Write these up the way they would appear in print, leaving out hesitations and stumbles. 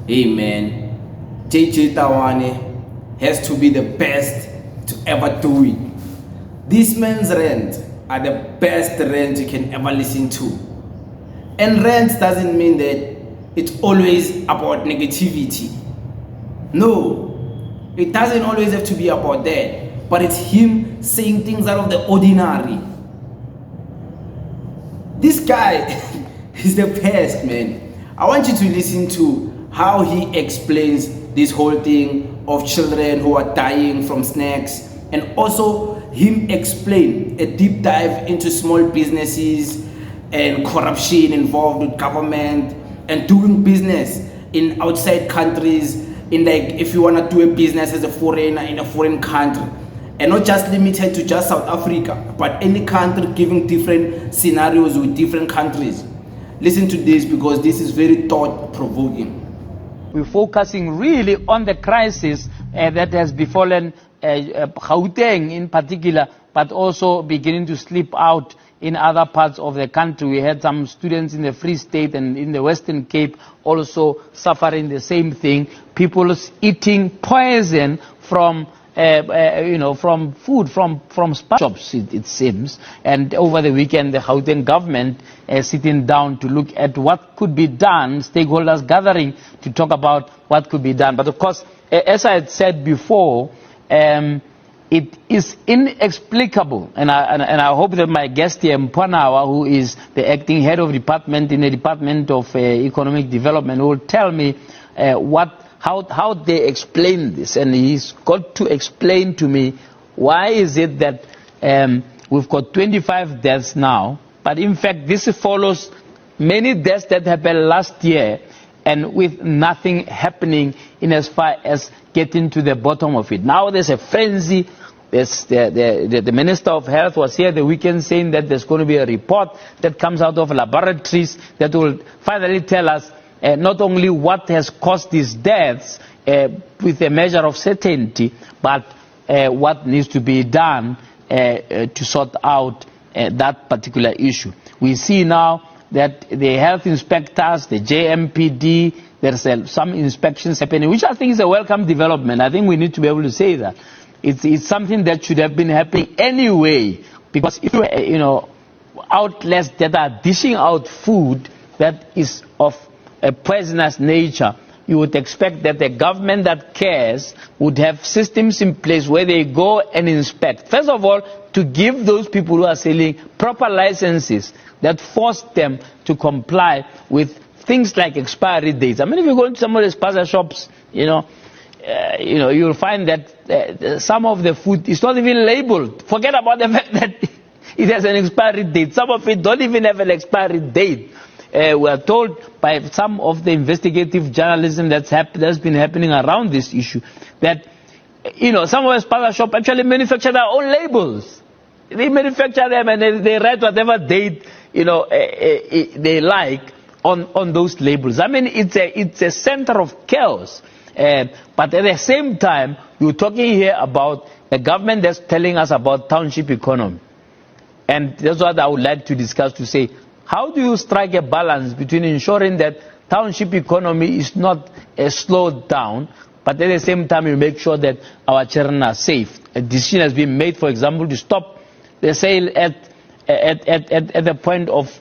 Hey man, JJ Tabane has to be the best to ever do it. These men's rants are the best rants you can ever listen to. And rants doesn't mean that it's always about negativity. No, it doesn't always have to be about that. But it's him saying things out of the ordinary. This guy is the best, man. I want you to listen to how he explains this whole thing of children who are dying from snacks, and also him explain a deep dive into small businesses and corruption involved with government and doing business in outside countries, in like if you want to do a business as a foreigner in a foreign country, and not just limited to just South Africa, but any country, giving different scenarios with different countries. Listen to this because this is very thought-provoking. We're focusing really on the crisis that has befallen Gauteng in particular, but also beginning to slip out in other parts of the country. We had some students in the Free State and in the Western Cape also suffering the same thing. People eating poison from from food, from shops, it seems. And over the weekend, the Gauteng government sitting down to look at what could be done, stakeholders gathering to talk about what could be done. But of course, as I had said before, it is inexplicable, and I hope that my guest here, Mpanawa, who is the acting head of department in the Department of Economic Development, will tell me how they explain this. And he's got to explain to me why is it that we've got 25 deaths now, but in fact this follows many deaths that happened last year, and with nothing happening in as far as getting to the bottom of it. Now there's a frenzy. The Minister of Health was here the weekend saying that there's going to be a report that comes out of laboratories that will finally tell us not only what has caused these deaths with a measure of certainty, but what needs to be done to sort out that particular issue. We see now that the health inspectors, the JMPD, there's some inspections happening, which I think is a welcome development. I think we need to be able to say that. It's something that should have been happening anyway, because if outlets that are dishing out food that is of a poisonous nature, you would expect that the government that cares would have systems in place where they go and inspect. First of all, to give those people who are selling proper licenses that force them to comply with things like expiry dates. I mean, if you go into some of the spaza shops, you'll find that some of the food is not even labeled. Forget about the fact that it has an expiry date. Some of it don't even have an expiry date. We are told by some of the investigative journalism that's been happening around this issue that some of the spaza shop actually manufacture their own labels. They manufacture them and they write whatever date they like on those labels. I mean, it's a center of chaos. But at the same time, you're talking here about a government that's telling us about township economy. And that's what I would like to discuss, to say, how do you strike a balance between ensuring that township economy is not slowed down, but at the same time you make sure that our children are safe? A decision has been made, for example, to stop the sale at the point of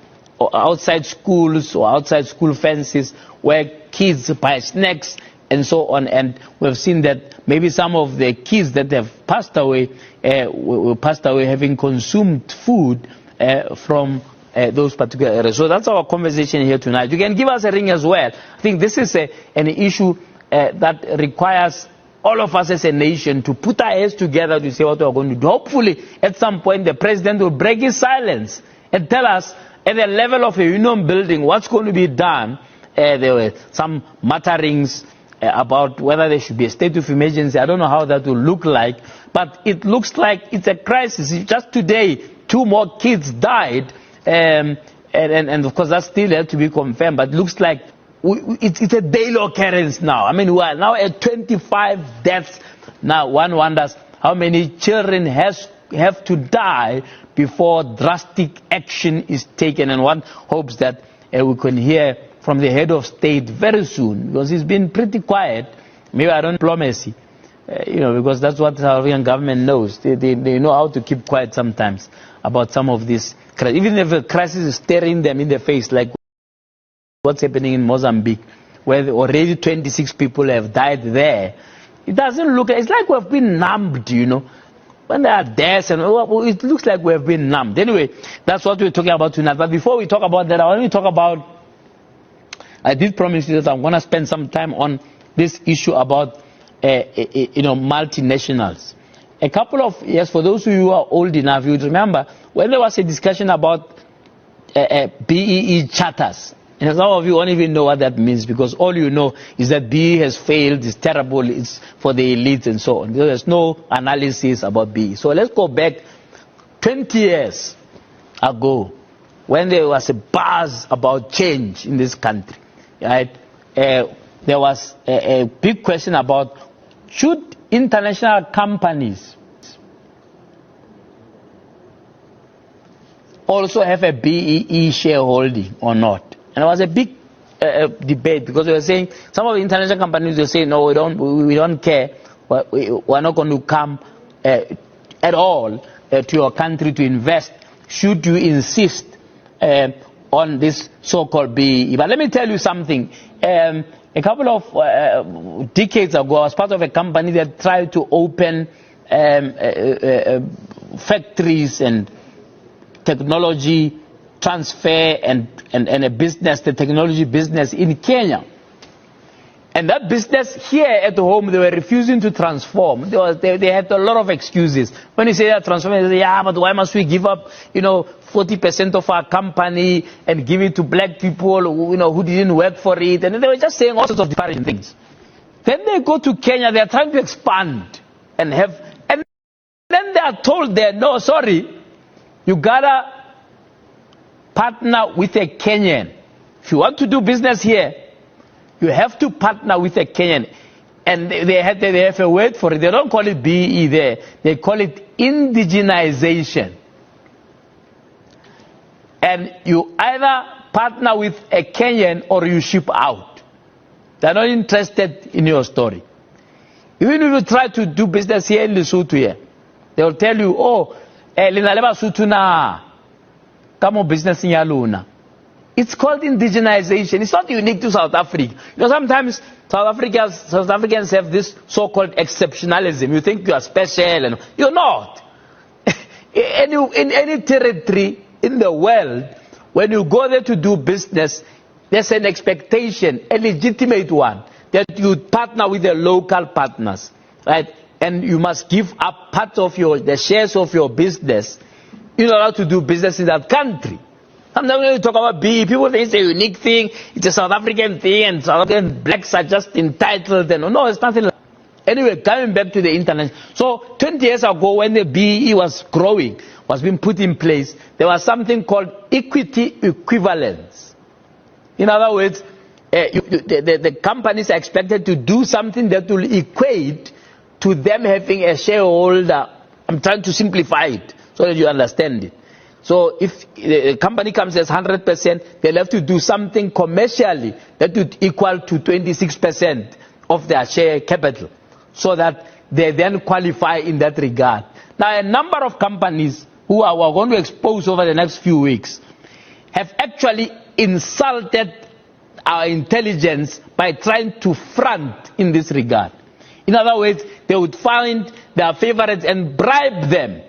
outside schools or outside school fences where kids buy snacks and so on. And we've seen that maybe some of the kids that have passed away having consumed food from those particular areas. So that's our conversation here tonight. You can give us a ring as well. I think this is an issue that requires all of us as a nation to put our heads together to say what we're going to do. Hopefully, at some point, the president will break his silence and tell us at the level of a union building what's going to be done. There were some mutterings about whether there should be a state of emergency. I don't know how that will look like, but it looks like it's a crisis. Just today, 2 more kids died, and of course that still has to be confirmed, but it looks like it's a daily occurrence now. I mean, we are now at 25 deaths. Now one wonders how many children have to die before drastic action is taken, and one hopes that we can hear from the head of state very soon, because he's been pretty quiet. Maybe I don't diplomacy, because that's what the South African government knows. They know how to keep quiet sometimes about some of this. Even if a crisis is staring them in the face, like what's happening in Mozambique, where already 26 people have died there. It doesn't look, it's like we've been numbed, When there are deaths, and it looks like we have been numbed. Anyway, that's what we're talking about tonight. But before we talk about that, I want to talk about, I did promise you that I'm going to spend some time on this issue about, multinationals. A couple of years, for those of you who are old enough, you would remember when there was a discussion about BEE charters. And some of you won't even know what that means, because all you know is that BE has failed, it's terrible, it's for the elites and so on. There's no analysis about BE. So let's go back 20 years ago, when there was a buzz about change in this country. Right? There was a big question about, should international companies also have a BEE shareholding or not? And it was a big debate, because they were saying, some of the international companies were saying, no, we don't care, we're not going to come at all to your country to invest, should you insist on this so-called BEE. But let me tell you something. A couple of decades ago, I was part of a company that tried to open factories and technology transfer and a business, the technology business in Kenya. And that business here at home, they were refusing to transform. They had a lot of excuses. When you say that transformation, they say, yeah, but why must we give up, 40% of our company and give it to black people, who didn't work for it? And they were just saying all sorts of different things. Then they go to Kenya, they are trying to expand and then they are told there, no, sorry, you gotta partner with a Kenyan. If you want to do business here, you have to partner with a Kenyan. And they have a word for it. They don't call it BE there. They call it indigenization. And you either partner with a Kenyan or you ship out. They're not interested in your story. Even if you try to do business here in Lesotho here, they will tell you, linaleba sutuna. Come business in Yaluna. It's called indigenization. It's not unique to South Africa. Sometimes South Africans have this so-called exceptionalism. You think you are special, and you're not. In any territory in the world, when you go there to do business, there's an expectation, a legitimate one, that you partner with the local partners, right? And you must give up part of the shares of your business in order to do business in that country. Sometimes when you talk about BE, people think it's a unique thing, it's a South African thing, and South African blacks are just entitled. And no, it's nothing like that. Anyway, coming back to the internet. So 20 years ago, when the BE was growing, was being put in place, there was something called equity equivalence. In other words, the companies are expected to do something that will equate to them having a shareholder. I'm trying to simplify it so that you understand it. So if a company comes as 100%, they'll have to do something commercially that would equal to 26% of their share capital, so that they then qualify in that regard. Now, a number of companies who we're going to expose over the next few weeks have actually insulted our intelligence by trying to front in this regard. In other words, they would find their favorites and bribe them